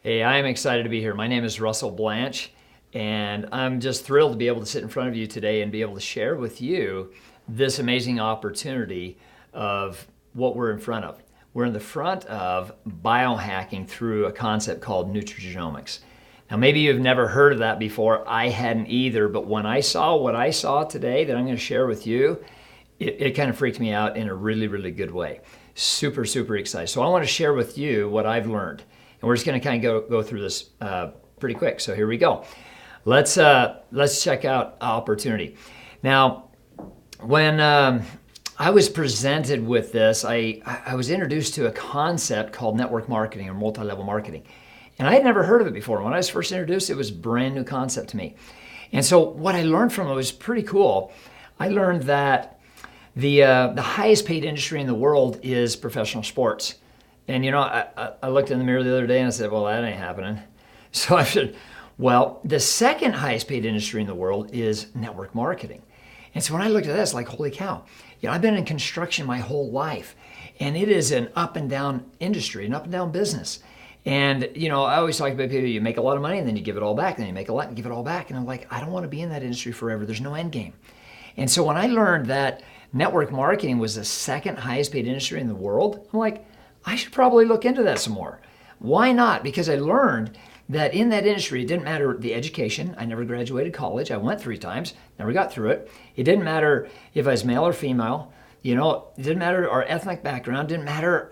Hey, I am excited to be here. My name is Russell Blanch, and I'm just thrilled to be able to sit in front of you today and be able to share with you this amazing opportunity of what we're in front of. We're in the front of biohacking through a concept called nutrigenomics. Now, maybe you've never heard of that before. I hadn't either, but when I saw what I saw today that I'm going to share with you, it kind of freaked me out in a really, really good way. Super, super excited. So I want to share with you what I've learned. And we're just going to kind of go through this pretty quick. So here we go. Let's check out opportunity. Now, when I was presented with this, I was introduced to a concept called network marketing or multi-level marketing. And I had never heard of it before. When I was first introduced, it was a brand new concept to me. And so what I learned from it was pretty cool. I learned that the highest paid industry in the world is professional sports. And you know, I looked in the mirror the other day and I said, well, that ain't happening. So I said, well, the second highest paid industry in the world is network marketing. And so when I looked at that, it's like, holy cow. You know, I've been in construction my whole life, and it is an up and down industry, an up and down business. And, you know, I always talk about people, you make a lot of money and then you give it all back, and then you make a lot and give it all back. And I'm like, I don't want to be in that industry forever. There's no end game. And so when I learned that network marketing was the second highest paid industry in the world, I'm like, I should probably look into that some more. Why not? Because I learned that in that industry, it didn't matter the education. I never graduated college. I went 3 times, never got through it. It didn't matter if I was male or female. You know, it didn't matter our ethnic background, didn't matter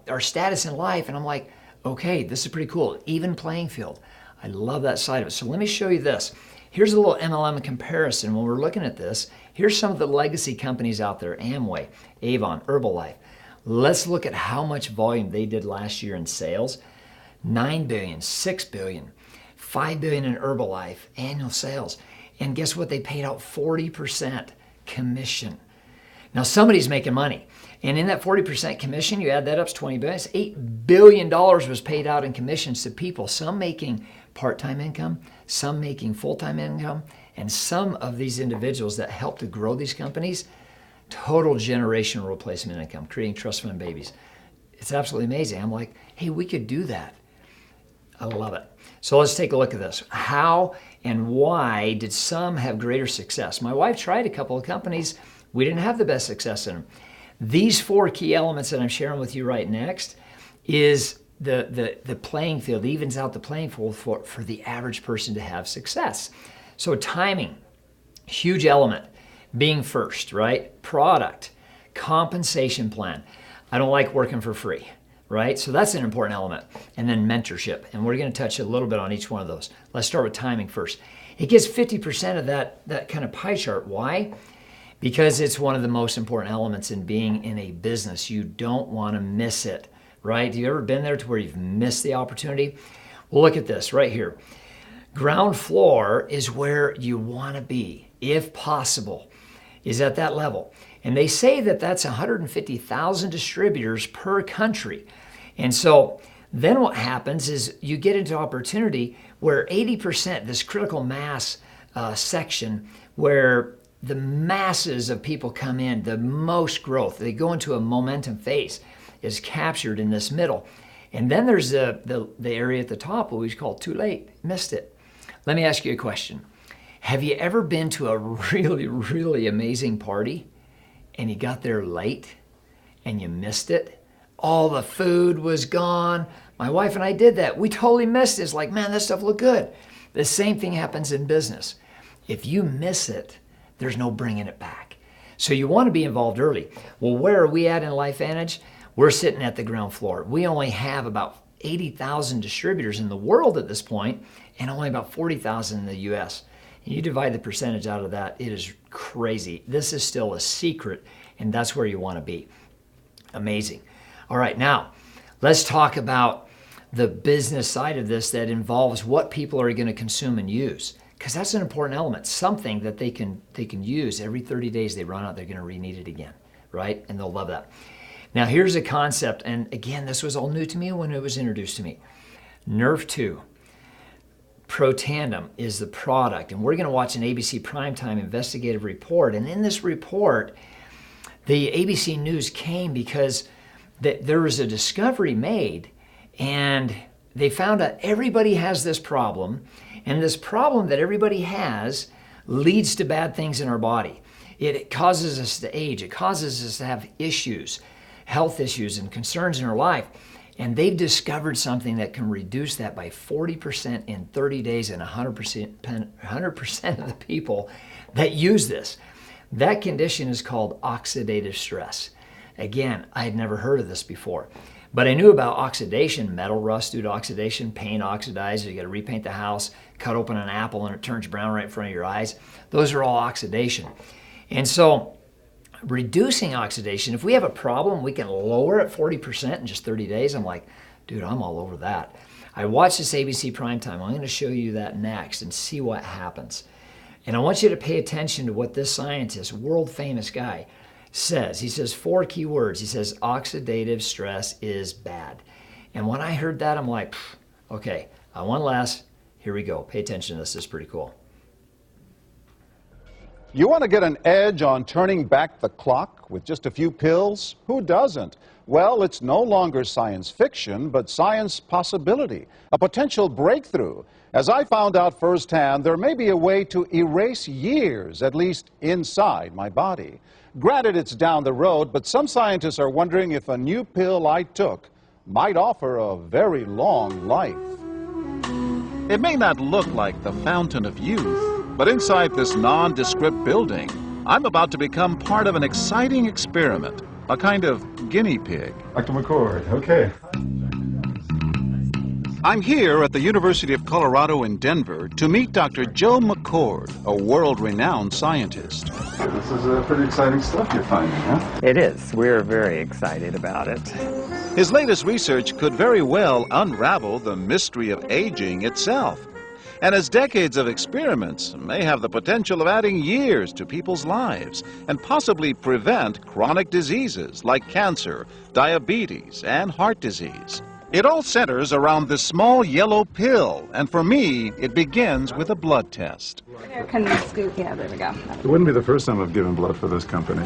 our status in life. And I'm like, okay, this is pretty cool. Even playing field. I love that side of it. So let me show you this. Here's a little MLM comparison. When we're looking at this, here's some of the legacy companies out there: Amway, Avon, Herbalife. Let's look at how much volume they did last year in sales. 9 billion, 6 billion, 5 billion in Herbalife annual sales. And guess what? They paid out 40% commission. Now somebody's making money. And in that 40% commission, you add that up, it's 20 billion. It's $8 billion was paid out in commissions to people, some making part-time income, some making full-time income, and some of these individuals that help to grow these companies, total generational replacement income, creating trust fund babies. It's absolutely amazing. I'm like, hey, we could do that. I love it. So let's take a look at this. How and why did some have greater success? My wife tried a couple of companies. We didn't have the best success in them. These 4 key elements that I'm sharing with you right next is the playing field, evens out the playing field for the average person to have success. So timing, huge element. Being first, right? Product, compensation plan. I don't like working for free, right? So that's an important element. And then mentorship. And we're going to touch a little bit on each one of those. Let's start with timing first. It gets 50% of that kind of pie chart. Why? Because it's one of the most important elements in being in a business. You don't want to miss it, right? Have you ever been there to where you've missed the opportunity? Well, look at this right here. Ground floor is where you want to be, if possible, is at that level. And they say that that's 150,000 distributors per country. And so then what happens is you get into opportunity where 80%, this critical mass section, where the masses of people come in, the most growth, they go into a momentum phase, is captured in this middle. And then there's the area at the top, what we call too late, missed it. Let me ask you a question. Have you ever been to a really, really amazing party and you got there late and you missed it? All the food was gone. My wife and I did that. We totally missed it. It's like, man, that stuff looked good. The same thing happens in business. If you miss it, there's no bringing it back. So you want to be involved early. Well, where are we at in LifeVantage? We're sitting at the ground floor. We only have about 80,000 distributors in the world at this point, and only about 40,000 in the US. And you divide the percentage out of that, it is crazy. This is still a secret, and that's where you want to be. Amazing. All right, now let's talk about the business side of this that involves what people are going to consume and use, because that's an important element, something that they can use every 30 days. They run out, they're going to re-need it again, right? And they'll love that. Now here's a concept, and again, this was all new to me when it was introduced to me. Nerve 2. Protandem is the product, and we're going to watch an ABC primetime investigative report. And in this report, the ABC News came because there was a discovery made, and they found out everybody has this problem, and this problem that everybody has leads to bad things in our body. It causes us to age. It causes us to have issues, health issues and concerns in our life. And they've discovered something that can reduce that by 40% in 30 days, and 100% of the people that use this. That condition is called oxidative stress. Again, I had never heard of this before, but I knew about oxidation, metal rust due to oxidation, paint oxidizes, you got to repaint the house, cut open an apple and it turns brown right in front of your eyes. Those are all oxidation. And so reducing oxidation, if we have a problem, we can lower it 40% in just 30 days. I'm like, dude, I'm all over that. I watched this ABC primetime. I'm going to show you that next and see what happens. And I want you to pay attention to what this scientist, world famous guy, says. He says 4 key words. He says oxidative stress is bad. And when I heard that, I'm like, okay, I want less. Here we go. Pay attention to this. This is pretty cool. You want to get an edge on turning back the clock with just a few pills? Who doesn't? Well, it's no longer science fiction, but science possibility, a potential breakthrough. As I found out firsthand, there may be a way to erase years, at least inside my body. Granted, it's down the road, but some scientists are wondering if a new pill I took might offer a very long life. It may not look like the fountain of youth, but inside this nondescript building, I'm about to become part of an exciting experiment, a kind of guinea pig. Dr. McCord, okay. I'm here at the University of Colorado in Denver to meet Dr. Joe McCord, a world-renowned scientist. This is pretty exciting stuff you're finding, huh? It is. We're very excited about it. His latest research could very well unravel the mystery of aging itself. And his decades of experiments may have the potential of adding years to people's lives and possibly prevent chronic diseases like cancer, diabetes, and heart disease. It all centers around this small yellow pill, and for me, it begins with a blood test. Can we scoop? Yeah, there we go. It wouldn't be the first time I've given blood for this company.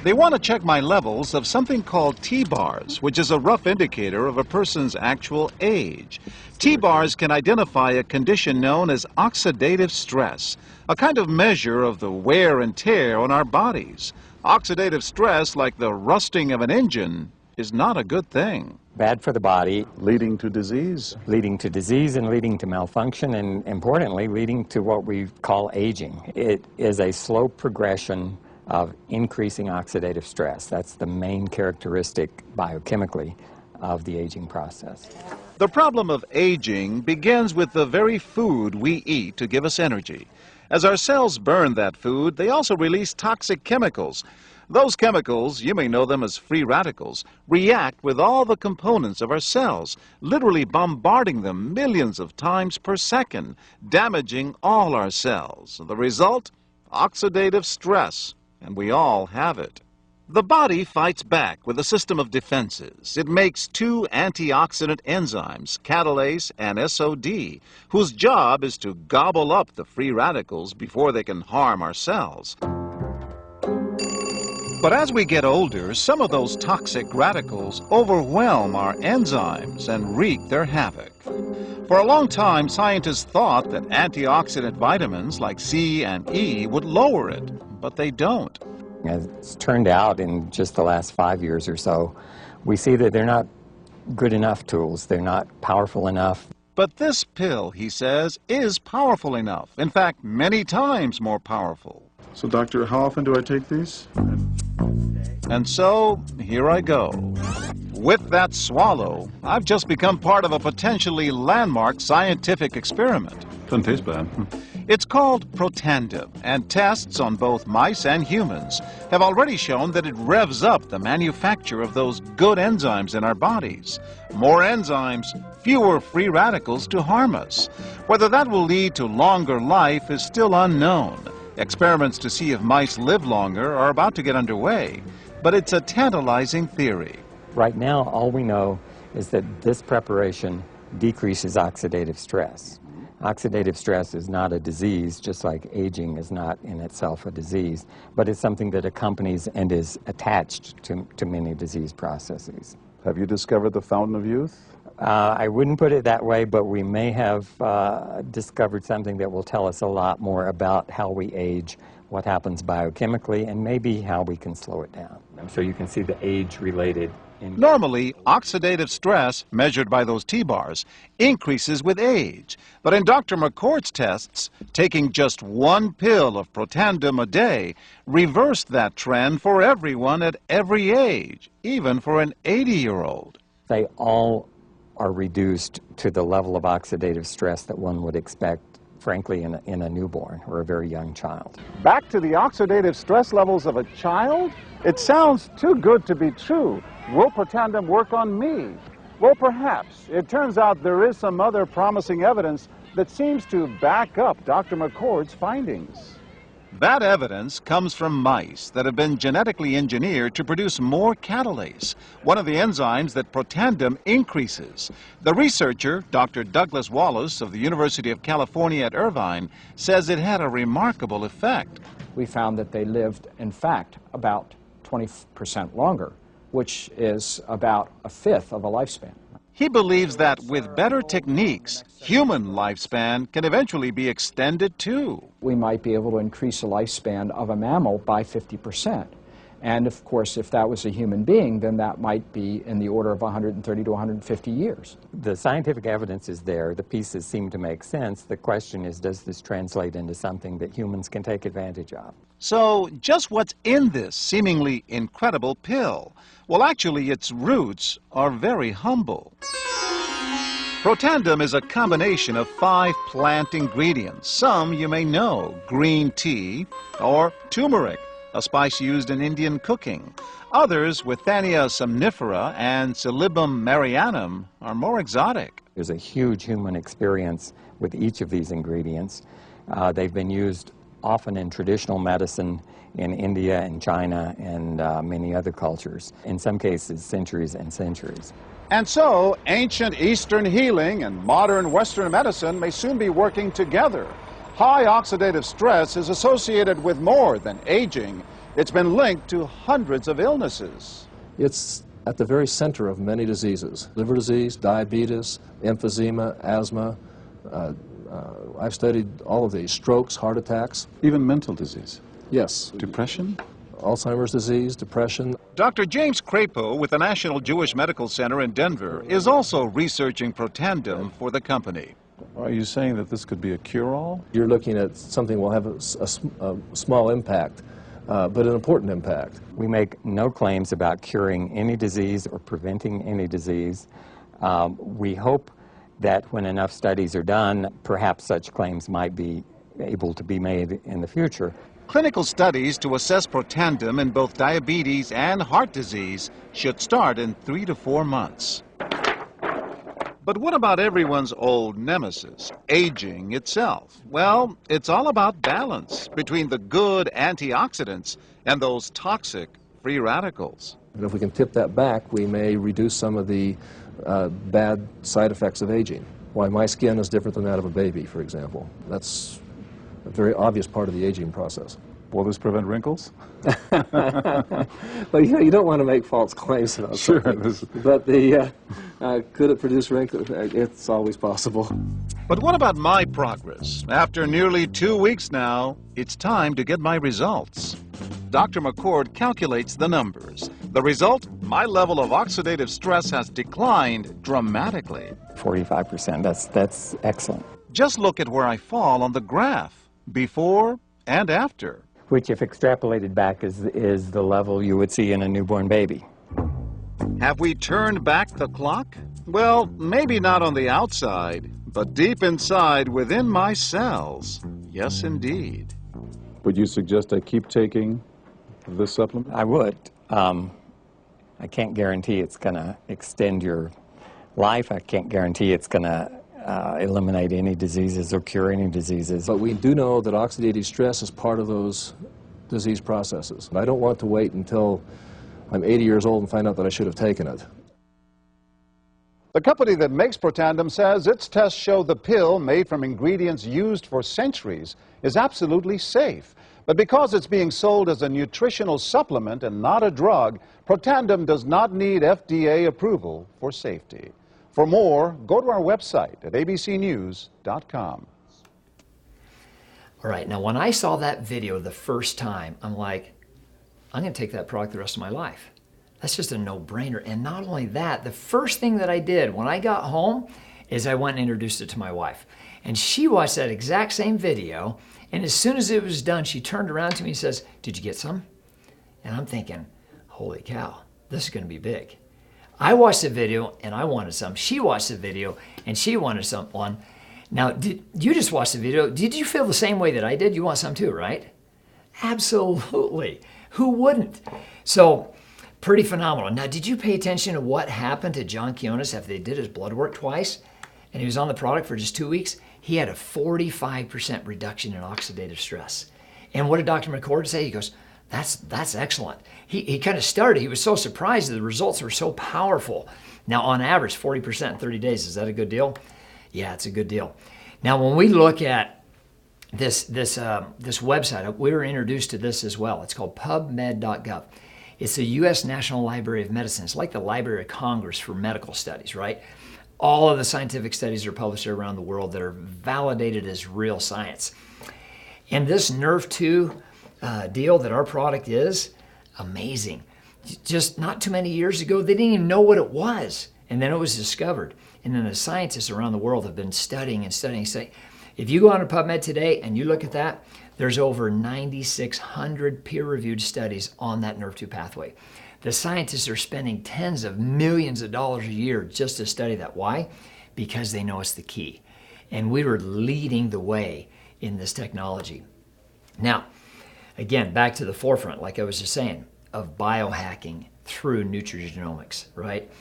They want to check my levels of something called T-bars, which is a rough indicator of a person's actual age. T-bars can identify a condition known as oxidative stress, a kind of measure of the wear and tear on our bodies. Oxidative stress, like the rusting of an engine, is not a good thing. Bad for the body. Leading to disease. Leading to disease and leading to malfunction, and importantly, leading to what we call aging. It is a slow progression of increasing oxidative stress. That's the main characteristic biochemically of the aging process. The problem of aging begins with the very food we eat to give us energy. As our cells burn that food, they also release toxic chemicals. Those chemicals, you may know them as free radicals, react with all the components of our cells, literally bombarding them millions of times per second, damaging all our cells. The result? Oxidative stress, and we all have it. The body fights back with a system of defenses. It makes 2 antioxidant enzymes, catalase and SOD, whose job is to gobble up the free radicals before they can harm our cells. But as we get older, some of those toxic radicals overwhelm our enzymes and wreak their havoc. For a long time, scientists thought that antioxidant vitamins like C and E would lower it, but they don't. As it's turned out in just the last 5 years or so, we see that they're not good enough tools. They're not powerful enough. But this pill, he says, is powerful enough. In fact, many times more powerful. So, doctor, how often do I take these? And so, here I go. With that swallow, I've just become part of a potentially landmark scientific experiment. Doesn't taste bad. It's called Protandim, and tests on both mice and humans have already shown that it revs up the manufacture of those good enzymes in our bodies. More enzymes, fewer free radicals to harm us. Whether that will lead to longer life is still unknown. Experiments to see if mice live longer are about to get underway, but it's a tantalizing theory. Right now, all we know is that this preparation decreases oxidative stress. Oxidative stress is not a disease, just like aging is not in itself a disease, but it's something that accompanies and is attached to many disease processes. Have you discovered the fountain of youth? I wouldn't put it that way, but we may have discovered something that will tell us a lot more about how we age, what happens biochemically, and maybe how we can slow it down. So you can see the age-related. Normally, oxidative stress, measured by those T-bars, increases with age. But in Dr. McCord's tests, taking just one pill of Protandim a day reversed that trend for everyone at every age, even for an 80-year-old. They all are reduced to the level of oxidative stress that one would expect, frankly, in a newborn or a very young child. Back to the oxidative stress levels of a child? It sounds too good to be true. Will Protandim work on me? Well, perhaps. It turns out there is some other promising evidence that seems to back up Dr. McCord's findings. That evidence comes from mice that have been genetically engineered to produce more catalase, one of the enzymes that Protandim increases. The researcher, Dr. Douglas Wallace of the University of California at Irvine, says it had a remarkable effect. We found that they lived, in fact, about 20% longer, which is about a fifth of a lifespan. He believes that with better techniques, human lifespan can eventually be extended too. We might be able to increase the lifespan of a mammal by 50%. And of course, if that was a human being, then that might be in the order of 130 to 150 years. The scientific evidence is there. The pieces seem to make sense. The question is, does this translate into something that humans can take advantage of? So, just what's in this seemingly incredible pill? Well, actually, its roots are very humble. Protandim is a combination of 5 plant ingredients. Some you may know: green tea or turmeric, a spice used in Indian cooking. Others, Withania somnifera and Silybum marianum, are more exotic. There's a huge human experience with each of these ingredients. They've been used often in traditional medicine in India and China and many other cultures, in some cases centuries and centuries. And so, ancient Eastern healing and modern Western medicine may soon be working together. High oxidative stress is associated with more than aging. It's been linked to hundreds of illnesses. It's at the very center of many diseases: liver disease, diabetes, emphysema, asthma. I've studied all of these: strokes, heart attacks. Even mental disease. Yes. Depression? Alzheimer's disease, depression. Dr. James Crapo with the National Jewish Medical Center in Denver is also researching Protandim for the company. Are you saying that this could be a cure-all? You're looking at something that will have a small impact, but an important impact. We make no claims about curing any disease or preventing any disease. We hope that when enough studies are done, perhaps such claims might be able to be made in the future. Clinical studies to assess Protandim in both diabetes and heart disease should start in 3 to 4 months. But what about everyone's old nemesis, aging itself? Well, it's all about balance between the good antioxidants and those toxic free radicals. And if we can tip that back, we may reduce some of the bad side effects of aging. Why my skin is different than that of a baby, for example. That's a very obvious part of the aging process. Will this prevent wrinkles? But you don't want to make false claims about something. But could it produce wrinkles? It's always possible. But what about my progress? After nearly 2 weeks now, it's time to get my results. Dr. McCord calculates the numbers. The result? My level of oxidative stress has declined dramatically. 45%, that's excellent. Just look at where I fall on the graph, before and after. Which, if extrapolated back, is the level you would see in a newborn baby. Have we turned back the clock? Well, maybe not on the outside, but deep inside within my cells. Yes, indeed. Would you suggest I keep taking this supplement? I would. I can't guarantee it's going to extend your life. I can't guarantee it's going to eliminate any diseases or cure any diseases. But we do know that oxidative stress is part of those disease processes. I don't want to wait until I'm 80 years old and find out that I should have taken it. The company that makes Protandim says its tests show the pill, made from ingredients used for centuries, is absolutely safe. But because it's being sold as a nutritional supplement and not a drug, Protandim does not need FDA approval for safety. For more, go to our website at abcnews.com. All right, now when I saw that video the first time, I'm like, I'm going to take that product the rest of my life. That's just a no-brainer. And not only that, the first thing that I did when I got home is I went and introduced it to my wife. And she watched that exact same video, and as soon as it was done, she turned around to me and says, "Did you get some?" And I'm thinking, holy cow, this is going to be big. I watched the video and I wanted some. She watched the video and she wanted one. Now, you just watched the video. Did you feel the same way that I did? You want some too, right? Absolutely. Who wouldn't? So, pretty phenomenal. Now, did you pay attention to what happened to John Quinones after they did his blood work twice and he was on the product for just 2 weeks? He had a 45% reduction in oxidative stress. And what did Dr. McCord say? He goes, that's excellent. He kind of started, he was so surprised that the results were so powerful. Now, on average, 40% in 30 days. Is that a good deal? Yeah, it's a good deal. Now, when we look at this website, we were introduced to this as well. It's called pubmed.gov. It's the U.S. National Library of Medicine. It's like the Library of Congress for medical studies, right? All of the scientific studies are published around the world that are validated as real science. And this Nerve2 deal that our product is, amazing. Just not too many years ago, they didn't even know what it was. And then it was discovered. And then the scientists around the world have been studying and studying. If you go on to PubMed today and you look at that, there's over 9,600 peer-reviewed studies on that Nerve2 pathway. The scientists are spending tens of millions of dollars a year just to study that. Why? Because they know it's the key. And we were leading the way in this technology. Now, again, back to the forefront, like I was just saying, of biohacking through nutrigenomics, right?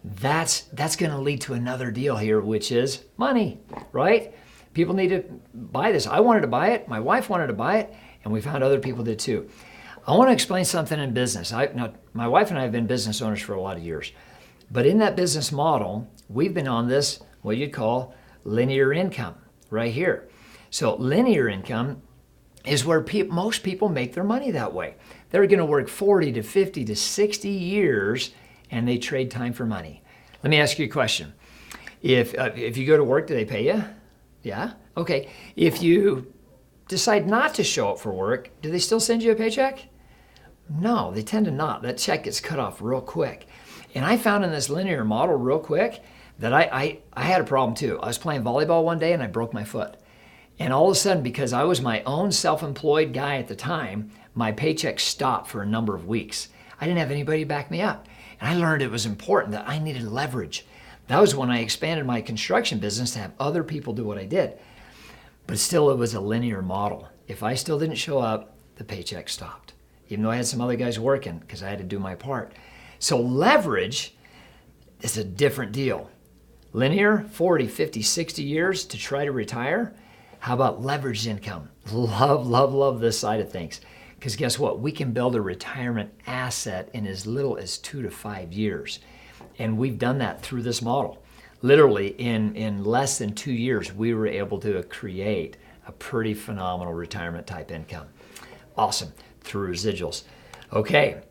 That's going to lead to another deal here, which is money, right? People need to buy this. I wanted to buy it. My wife wanted to buy it, and we found other people did too. I want to explain something in business. Now, my wife and I have been business owners for a lot of years, but in that business model, we've been on this, what you'd call linear income right here. So linear income is where most people make their money that way. They're going to work 40 to 50 to 60 years, and they trade time for money. Let me ask you a question. If you go to work, do they pay you? Yeah? Okay. If you decide not to show up for work, do they still send you a paycheck? No, they tend to not. That check gets cut off real quick. And I found in this linear model real quick that I had a problem too. I was playing volleyball one day and I broke my foot. And all of a sudden, because I was my own self-employed guy at the time, my paycheck stopped for a number of weeks. I didn't have anybody to back me up. And I learned it was important that I needed leverage. That was when I expanded my construction business to have other people do what I did. But still, it was a linear model. If I still didn't show up, the paycheck stopped, even though I had some other guys working because I had to do my part. So leverage is a different deal. Linear, 40, 50, 60 years to try to retire. How about leveraged income? Love, love, love this side of things. Because guess what? We can build a retirement asset in as little as 2 to 5 years. And we've done that through this model. Literally, in less than 2 years, we were able to create a pretty phenomenal retirement type income. Awesome, through residuals. Okay,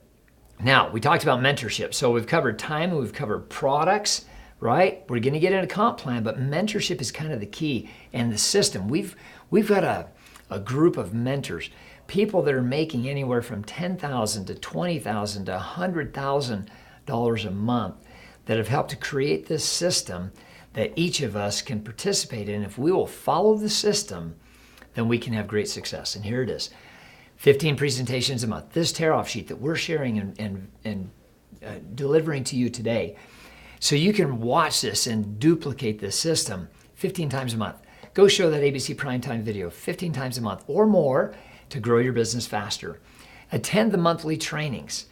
now we talked about mentorship. So we've covered time and we've covered products, right? We're gonna get into comp plan, but mentorship is kind of the key and the system. We've got a group of mentors, people that are making anywhere from $10,000 to $20,000 to $100,000 a month that have helped to create this system that each of us can participate in. If we will follow the system, then we can have great success. And here it is, 15 presentations a month. This TearOff sheet that we're sharing and delivering to you today, so you can watch this and duplicate this system 15 times a month. Go show that ABC Primetime video 15 times a month or more to grow your business faster. Attend the monthly trainings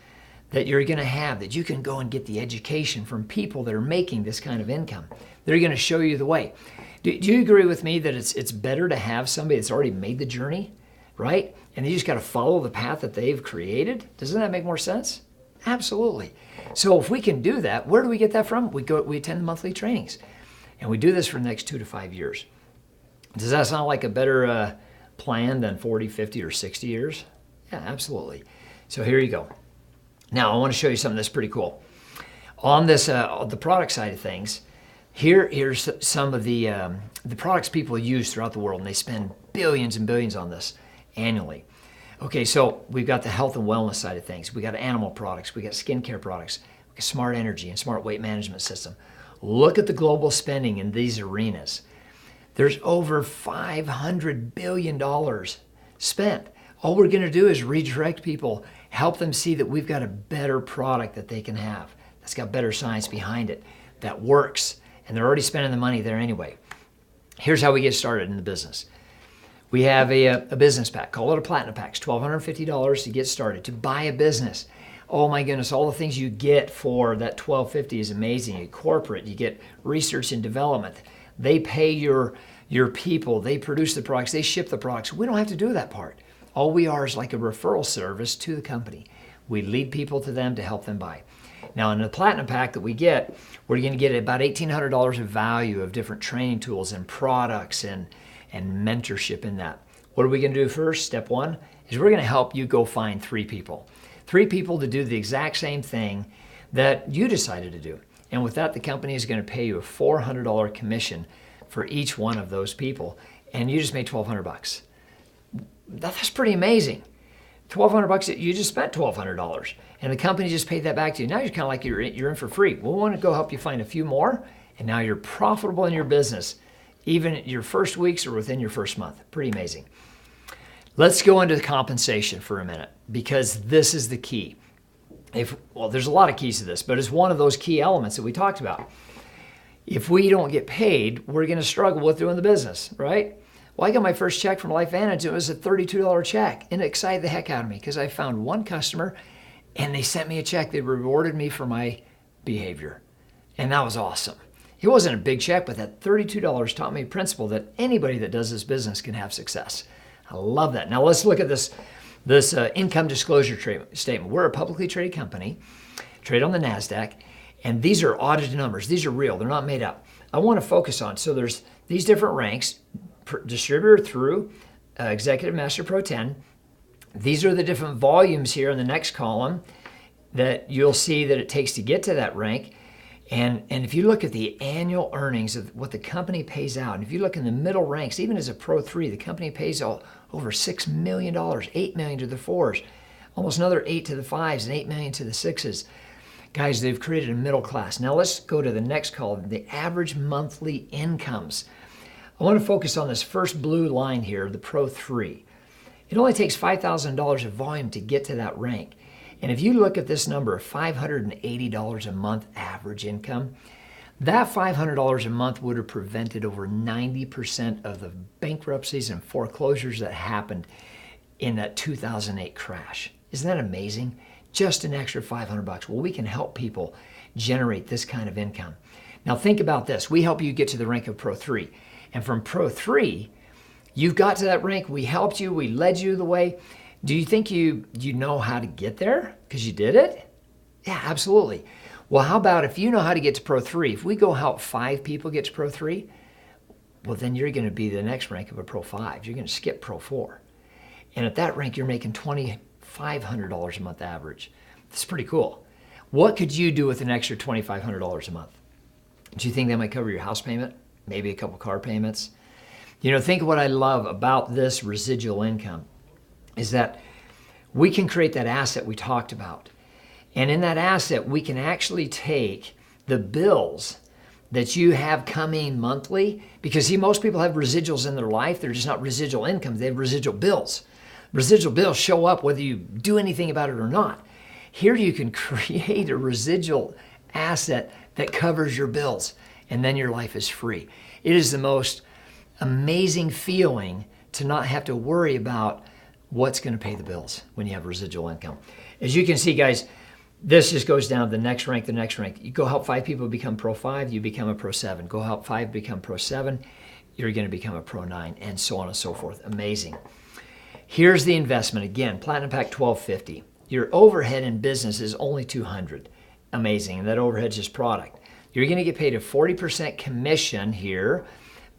that you're going to have, that you can go and get the education from people that are making this kind of income. They're going to show you the way. Do you agree with me that it's better to have somebody that's already made the journey, right? And you just got to follow the path that they've created? Doesn't that make more sense? Absolutely. So if we can do that, where do we get that from? We attend the monthly trainings. And we do this for the next 2 to 5 years. Does that sound like a better plan than 40, 50, or 60 years? Yeah, absolutely. So here you go. Now, I want to show you something that's pretty cool. On this, the product side of things, Here's some of the products people use throughout the world, and they spend billions and billions on this annually. Okay, so we've got the health and wellness side of things. We got animal products. We got skincare products. We got smart energy and smart weight management system. Look at the global spending in these arenas. There's over $500 billion spent. All we're going to do is redirect people, help them see that we've got a better product that they can have, that's got better science behind it, that works, and they're already spending the money there anyway. Here's how we get started in the business. We have a business pack. Call it a platinum pack. It's $1,250 to get started, to buy a business. Oh my goodness, all the things you get for that $1,250 is amazing. You get corporate, you get research and development. They pay your people, they produce the products, they ship the products. We don't have to do that part. All we are is like a referral service to the company. We lead people to them to help them buy. Now in the platinum pack that we get, we're going to get about $1,800 of value of different training tools and products and mentorship in that. What are we going to do first? Step one is we're going to help you go find 3 people. 3 people to do the exact same thing that you decided to do. And with that, the company is going to pay you a $400 commission for each one of those people. And you just made $1,200. That's pretty amazing. $1,200, you just spent $1,200. And the company just paid that back to you. Now you're kind of like you're in for free. We want to go help you find a few more. And now you're profitable in your business, even your first weeks or within your first month. Pretty amazing. Let's go into the compensation for a minute, because this is the key. Well, there's a lot of keys to this, but it's one of those key elements that we talked about. If we don't get paid, we're going to struggle with doing the business, right? Well, I got my first check from LifeVantage. It was a $32 check, and it excited the heck out of me because I found one customer, and they sent me a check. They rewarded me for my behavior, and that was awesome. It wasn't a big check, but that $32 taught me a principle that anybody that does this business can have success. I love that. Now let's look at this income disclosure statement. We're a publicly traded company, trade on the NASDAQ, and these are audited numbers. These are real. They're not made up. I want to focus on, so there's these different ranks, distributor through Executive Master Pro 10. These are the different volumes here in the next column that you'll see that it takes to get to that rank. And if you look at the annual earnings of what the company pays out, and if you look in the middle ranks, even as a Pro 3, the company pays over $6 million, $8 million to the 4s, almost another 8 to the 5s, and $8 million to the 6s. Guys, they've created a middle class. Now let's go to the next column, the average monthly incomes. I want to focus on this first blue line here, the Pro 3. It only takes $5,000 of volume to get to that rank. And if you look at this number of $580 a month average income, that $500 a month would have prevented over 90% of the bankruptcies and foreclosures that happened in that 2008 crash. Isn't that amazing? Just an extra $500. Well, we can help people generate this kind of income. Now think about this. We help you get to the rank of Pro 3. And from Pro 3, you've got to that rank. We helped you. We led you the way. Do you think you know how to get there because you did it? Yeah, absolutely. Well, how about if you know how to get to Pro 3? If we go help 5 people get to Pro 3, well, then you're going to be the next rank of a Pro 5. You're going to skip Pro 4. And at that rank, you're making $2,500 a month average. That's pretty cool. What could you do with an extra $2,500 a month? Do you think that might cover your house payment? Maybe a couple car payments? You know, think of what I love about this residual income is that we can create that asset we talked about. And in that asset, we can actually take the bills that you have coming monthly, because see, most people have residuals in their life. They're just not residual income. They have residual bills. Residual bills show up whether you do anything about it or not. Here you can create a residual asset that covers your bills, and then your life is free. It is the most amazing feeling to not have to worry about what's going to pay the bills when you have residual income. As you can see, guys, this just goes down the next rank, the next rank. You go help 5 people become Pro 5, you become a Pro 7. Go help 5 become Pro 7, you're going to become a Pro 9, and so on and so forth. Amazing. Here's the investment. Again, Platinum Pack $1,250. Your overhead in business is only $200. Amazing. And that overhead is just product. You're going to get paid a 40% commission here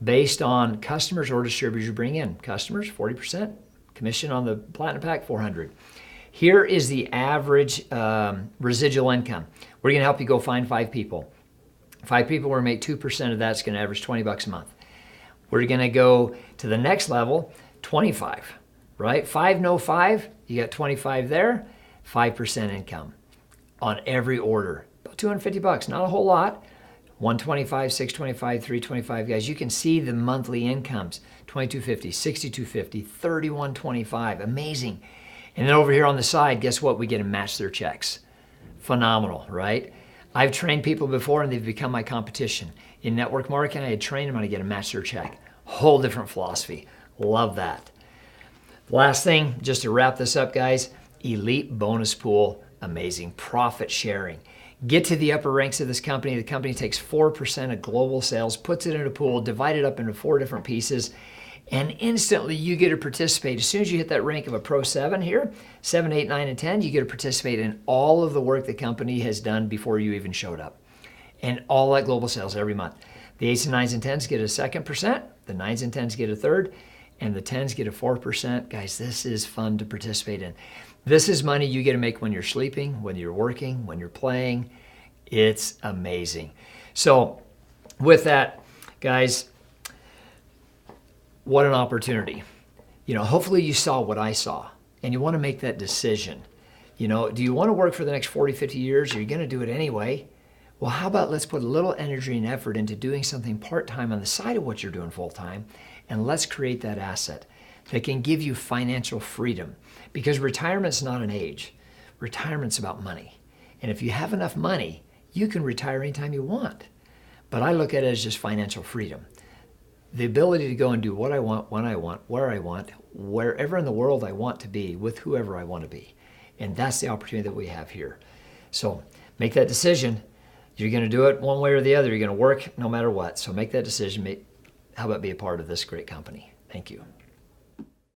based on customers or distributors you bring in. Customers, 40%. Commission on the Platinum Pack, $400. Here is the average residual income. We're going to help you go find 5 people. 5 people, we're going to make 2% of that. It's going to average $20 a month. We're going to go to the next level, 25, right? 5, no 5, you got 25 there, 5% income on every order. About $250, not a whole lot. 125, 625, 325, guys, you can see the monthly incomes, 2250, 6250, 3125, amazing. And then over here on the side, guess what? We get to match their checks. Phenomenal, right? I've trained people before and they've become my competition. In network marketing, I had trained them how to get a match their check. Whole different philosophy. Love that. Last thing, just to wrap this up, guys, elite bonus pool, amazing. Profit sharing. Get to the upper ranks of this company. The company takes 4% of global sales, puts it in a pool, divide it up into 4 different pieces, and instantly you get to participate. As soon as you hit that rank of a Pro 7 here, 7, 8, 9, and 10, you get to participate in all of the work the company has done before you even showed up. And all that global sales every month. The 8s and 9s and 10s get a 2%, the 9s and 10s get a 3rd, and the 10s get a 4%. Guys, this is fun to participate in. This is money you get to make when you're sleeping, when you're working, when you're playing. It's amazing. So with that, guys, what an opportunity. You know, hopefully you saw what I saw and you want to make that decision. You know, do you want to work for the next 40, 50 years? Or are you going to do it anyway? Well, how about let's put a little energy and effort into doing something part-time on the side of what you're doing full-time, and let's create that asset that can give you financial freedom. Because retirement's not an age. Retirement's about money. And if you have enough money, you can retire anytime you want. But I look at it as just financial freedom. The ability to go and do what I want, when I want, where I want, wherever in the world I want to be, with whoever I want to be. And that's the opportunity that we have here. So make that decision. You're going to do it one way or the other. You're going to work no matter what. So make that decision. How about be a part of this great company? Thank you.